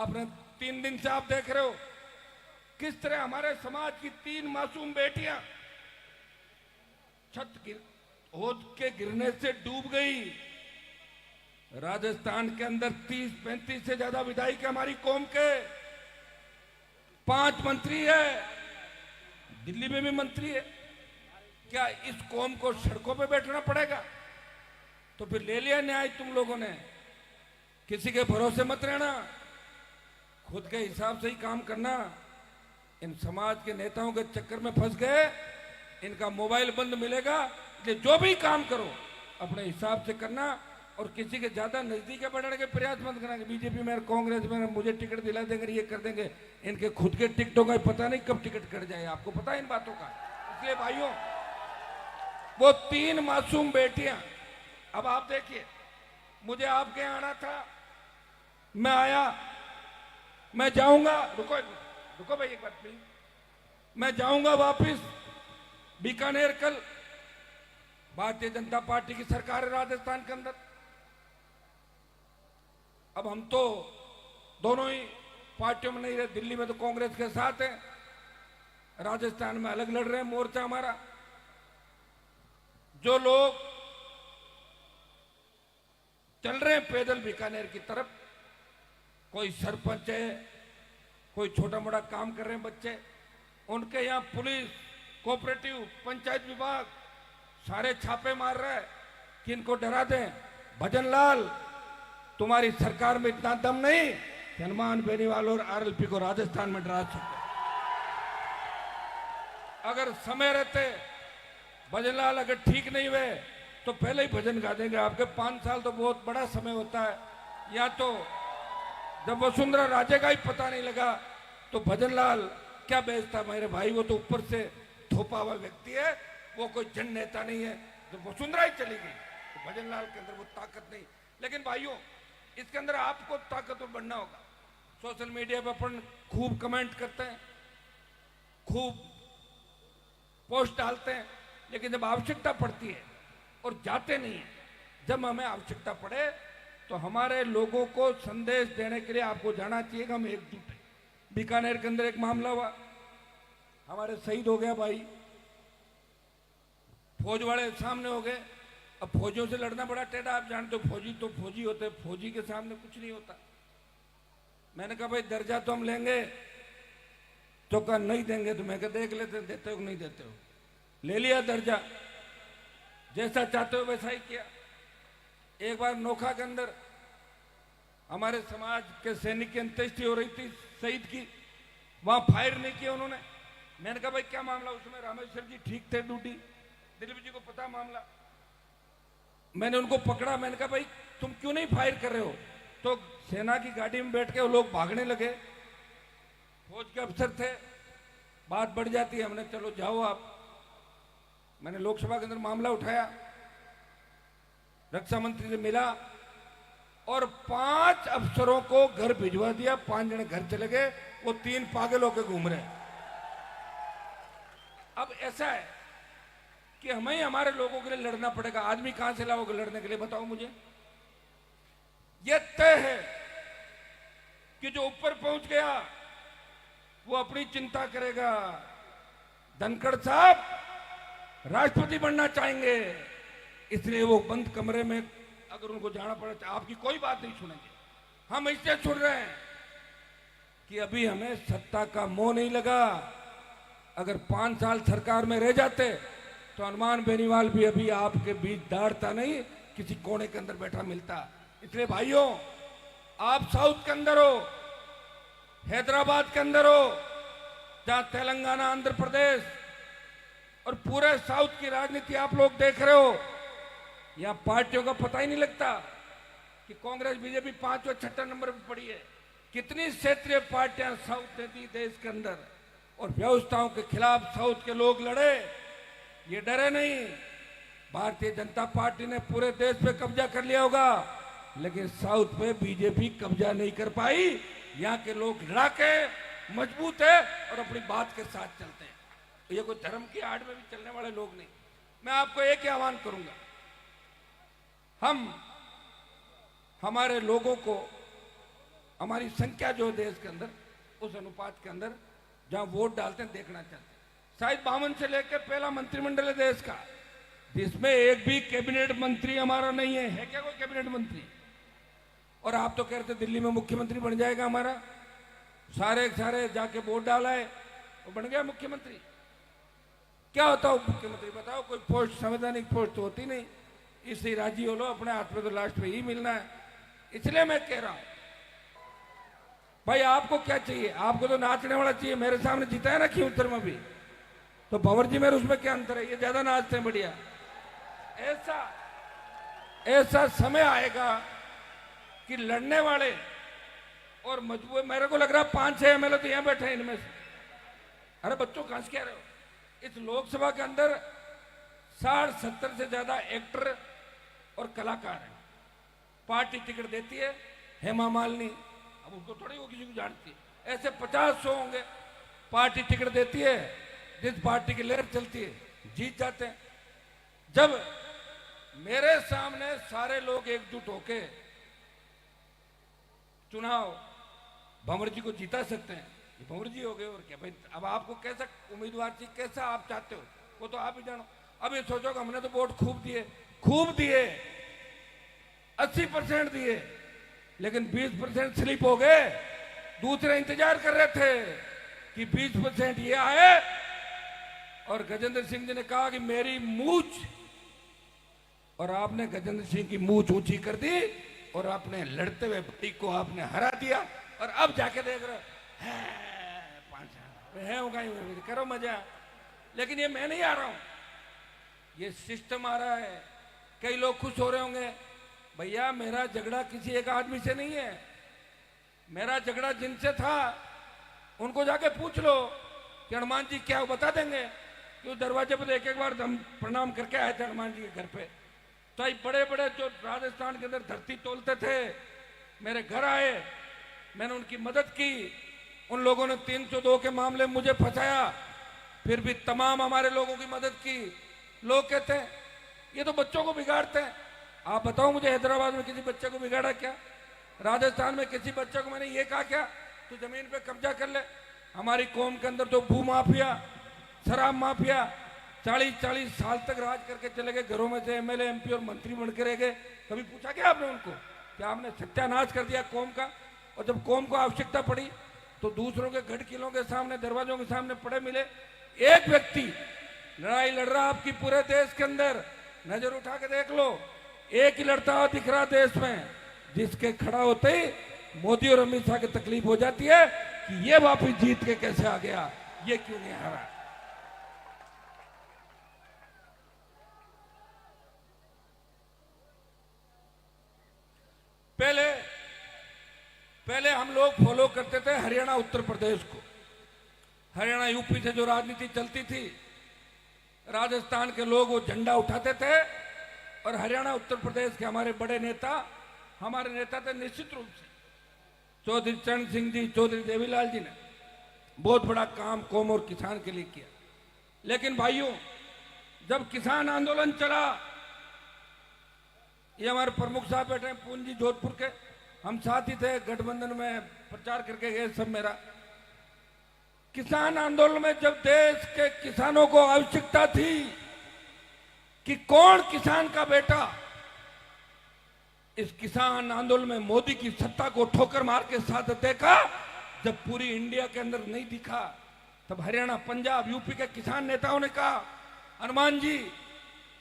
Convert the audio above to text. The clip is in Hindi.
आपने 3 दिन से आप देख रहे हो किस तरह हमारे समाज की 3 मासूम बेटियां छत होद के गिरने से डूब गई। राजस्थान के अंदर 30-35 से ज्यादा विधायक हमारी कौम के, 5 मंत्री है, दिल्ली में भी मंत्री है। क्या इस कौम को सड़कों पे बैठना पड़ेगा? तो फिर ले लिया न्याय तुम लोगों ने। किसी के भरोसे मत रहना, खुद के हिसाब से ही काम करना। इन समाज के नेताओं के चक्कर में फंस गए, इनका मोबाइल बंद मिलेगा। इसलिए जो भी काम करो अपने हिसाब से करना और किसी के ज्यादा नजदीक बढ़ने के प्रयास मत करना। बीजेपी में, कांग्रेस में मुझे टिकट दिला देंगे, ये कर देंगे। इनके खुद के टिकटों का पता नहीं कब टिकट कट जाए, आपको पता है इन बातों का। इसलिए भाइयों, वो 3 मासूम बेटियां, अब आप देखिए, मुझे आपके यहाँ आना था, मैं आया, मैं जाऊंगा, रुको भाई एक बात प्लीज, मैं जाऊंगा वापिस बीकानेर। कल भारतीय जनता पार्टी की सरकार है राजस्थान के अंदर। अब हम तो दोनों ही पार्टियों में नहीं रहे, दिल्ली में तो कांग्रेस के साथ है, राजस्थान में अलग लड़ रहे हैं मोर्चा हमारा। जो लोग चल रहे हैं पैदल बीकानेर की तरफ, कोई सरपंच है, कोई छोटा मोटा काम कर रहे हैं बच्चे, उनके यहाँ पुलिस, कोऑपरेटिव, पंचायत विभाग सारे छापे मार रहे हैं कि इनको डरा दें। भजनलाल, तुम्हारी सरकार में इतना दम नहीं कि हनुमान बेनीवाल और आरएलपी को राजस्थान में डरा सकते। अगर समय रहते भजनलाल अगर ठीक नहीं हुए तो पहले ही भजन गा देंगे आपके। 5 साल तो बहुत बड़ा समय होता है। या तो जब वसुंधरा राजे का ही पता नहीं लगा तो भजनलाल क्या बेचता मेरे भाई। वो तो ऊपर से थोपा हुआ व्यक्ति है, वो कोई जन नेता नहीं है। जब वसुंधरा ही चली गई तो भजनलाल के अंदर वो ताकत नहीं। लेकिन भाइयों, इसके अंदर आपको ताकतवर बनना होगा। सोशल मीडिया पर अपन खूब कमेंट करते हैं, खूब पोस्ट डालते हैं, लेकिन जब आवश्यकता पड़ती है और जाते नहीं है, जब हमें आवश्यकता पड़े तो हमारे लोगों को संदेश देने के लिए आपको जाना चाहिए कि हम एकजुट हैं। बीकानेर के अंदर एक मामला हुआ, हमारे शहीद हो गया भाई, फौज वाले सामने हो गए। अब फौजियों से लड़ना बड़ा टेढ़ा, आप जानते हो, फौजी तो फौजी होते, फौजी के सामने कुछ नहीं होता। मैंने कहा भाई दर्जा तो हम लेंगे, तो कहा नहीं देंगे। तो मैं कहा देख लेते देते हो नहीं देते हो। ले लिया दर्जा, जैसा चाहते हो वैसा ही किया। एक बार नोखा के अंदर हमारे समाज के सैनिक की अंत्येष्टि हो रही थी शहीद की, वहां फायर नहीं किया उन्होंने। मैंने कहा भाई क्या मामला? उसमें रामेश्वर जी ठीक थे ड्यूटी, दिलीप जी को पता मामला। मैंने उनको पकड़ा, मैंने कहा भाई तुम क्यों नहीं फायर कर रहे हो? तो सेना की गाड़ी में बैठ के वो लोग भागने लगे। फौज के अफसर थे, बात बढ़ जाती है, हमने चलो जाओ आप। मैंने लोकसभा के अंदर मामला उठाया, रक्षा मंत्री से मिला और 5 अफसरों को घर भिजवा दिया। 5 जने घर चले गए, वो 3 पागल होकर घूम रहे। अब ऐसा है कि हमें ही हमारे लोगों के लिए लड़ना पड़ेगा। आदमी कहां से लाओगे लड़ने के लिए, बताओ मुझे? यह तय है कि जो ऊपर पहुंच गया वो अपनी चिंता करेगा। धनखड़ साहब राष्ट्रपति बनना चाहेंगे, इसलिए वो बंद कमरे में अगर उनको जाना पड़े तो आपकी कोई बात नहीं सुनेंगे। हम इससे सुन रहे हैं कि अभी हमें सत्ता का मोह नहीं लगा। अगर 5 साल सरकार में रह जाते तो हनुमान बेनीवाल भी अभी आपके बीच दाढ़ता नहीं, किसी कोने के अंदर बैठा मिलता। इसलिए भाइयों, आप साउथ के अंदर हो, हैदराबाद के अंदर हो, जहां तेलंगाना, आंध्र प्रदेश और पूरे साउथ की राजनीति आप लोग देख रहे हो। यहां पार्टियों का पता ही नहीं लगता कि कांग्रेस बीजेपी 5 और 6 नंबर पर पड़ी है। कितनी क्षेत्रीय पार्टियां साउथ ने दी देश के अंदर, और व्यवस्थाओं के खिलाफ साउथ के लोग लड़े, ये डरे नहीं। भारतीय जनता पार्टी ने पूरे देश पे कब्जा कर लिया होगा, लेकिन साउथ पे बीजेपी कब्जा नहीं कर पाई। यहाँ के लोग लड़ाके मजबूत है और अपनी बात के साथ चलते हैं। तो ये कोई धर्म की आड़ में भी चलने वाले लोग नहीं। मैं आपको एक ही आह्वान करूंगा, हम हमारे लोगों को हमारी संख्या जो है देश के अंदर, उस अनुपात के अंदर जहां वोट डालते हैं देखना चाहते हैं। शायद 52 से लेकर पहला मंत्रिमंडल है देश का, जिसमें एक भी कैबिनेट मंत्री हमारा नहीं है क्या कोई कैबिनेट मंत्री? और आप तो कह रहे थे दिल्ली में मुख्यमंत्री बन जाएगा हमारा, सारे सारे जाके वोट डाला है वो बन गया मुख्यमंत्री। क्या होता है मुख्यमंत्री बताओ? कोई पोस्ट, संवैधानिक पोस्ट तो होती नहीं, इससे राजी हो लो, अपने हाथ में तो लास्ट में ही मिलना है। इसलिए मैं कह रहा हूं भाई, आपको क्या चाहिए? आपको तो नाचने वाला चाहिए। मेरे सामने जीता है ना खींवसर में भी, तो भंवर जी मेरे उसमें क्या अंतर है? ये ज्यादा नाचते हैं बढ़िया। ऐसा समय आएगा कि लड़ने वाले और मजबूत, मेरे को लग रहा है 5-6 एमएलए तो यहां बैठे हैं इनमें से। अरे बच्चों कहां से कह रहे हो? इस लोकसभा के अंदर 60-70 से ज्यादा एक्टर और कलाकार हैं। पार्टी टिकट देती है हेमा मालिनी, अब उनको थोड़ी वो किसी को जानती है। ऐसे 50-100 होंगे। पार्टी टिकट देती है, जिस पार्टी की लहर चलती है जीत जाते हैं। जब मेरे सामने सारे लोग एकजुट होके चुनाव भंवर जी को जीता सकते हैं, ये भंवर जी हो गए और क्या भाई? अब आपको कैसा उम्मीदवार चाहिए, कैसा आप चाहते हो वो तो आप ही जानो। अब ये सोचो कि हमने तो वोट खूब दिए 80% दिए, लेकिन 20% स्लिप हो गए। दूसरे इंतजार कर रहे थे कि 20% ये आए, और गजेंद्र सिंह जी ने कहा कि मेरी मूछ, और आपने गजेंद्र सिंह की मूछ ऊंची कर दी और आपने लड़ते हुए प्रतीक को आपने हरा दिया। और अब जाके देख रहे है करो मजा। लेकिन ये मैं नहीं आ रहा हूं, ये सिस्टम आ रहा है। कई लोग खुश हो रहे होंगे, भैया मेरा झगड़ा किसी एक आदमी से नहीं है, मेरा झगड़ा जिनसे था उनको जाके पूछ लो कि हनुमान जी क्या बता देंगे। क्यों दरवाजे पर एक बार हम प्रणाम करके आए थे हनुमान जी के घर पे, तो बड़े बड़े जो राजस्थान के अंदर धरती तोलते थे मेरे घर आए, मैंने उनकी मदद की। उन लोगों ने 302 के मामले में मुझे फंसाया, फिर भी तमाम हमारे लोगों की मदद की। लोग कहते हैं ये तो बच्चों को बिगाड़ते हैं। आप बताओ मुझे, हैदराबाद में किसी बच्चे को बिगाड़ा क्या? राजस्थान में किसी बच्चे को मैंने ये कहा क्या तू जमीन पे कब्जा कर ले? हमारी कौम के अंदर तो भू माफिया, शराब माफिया 40-40 साल तक राज करके चले गए, घरों में से एमएलए एमपी और मंत्री बन के रह गए। कभी पूछा क्या आपने उनको? क्या आपने सत्यानाश कर दिया कौम का? और जब कौम को आवश्यकता पड़ी तो दूसरों के गढ़ किलों के सामने, दरवाजों के सामने पड़े मिले। एक व्यक्ति लड़ाई लड़ रहा आपकी पूरे देश के अंदर, नजर उठा के देख लो, एक ही लड़ता हुआ दिख रहा देश में, जिसके खड़ा होते ही मोदी और अमित शाह की तकलीफ हो जाती है कि ये वापिस जीत के कैसे आ गया, ये क्यों नहीं हारा। पहले हम लोग फॉलो करते थे हरियाणा उत्तर प्रदेश को। हरियाणा यूपी से जो राजनीति चलती थी, राजस्थान के लोग वो झंडा उठाते थे, और हरियाणा उत्तर प्रदेश के हमारे बड़े नेता, हमारे नेता थे निश्चित रूप से चौधरी चरण सिंह जी, चौधरी देवीलाल जी ने बहुत बड़ा काम कौम और किसान के लिए किया। लेकिन भाइयों, जब किसान आंदोलन चला, ये हमारे प्रमुख साहब बैठे हैं पूंजी जोधपुर के, हम साथ ही थे, गठबंधन में प्रचार करके गए सब। मेरा किसान आंदोलन में जब देश के किसानों को आवश्यकता थी कि कौन किसान का बेटा इस किसान आंदोलन में मोदी की सत्ता को ठोकर मार के साथ देखा, जब पूरी इंडिया के अंदर नहीं दिखा, तब हरियाणा, पंजाब, यूपी के किसान नेताओं ने कहा हनुमान जी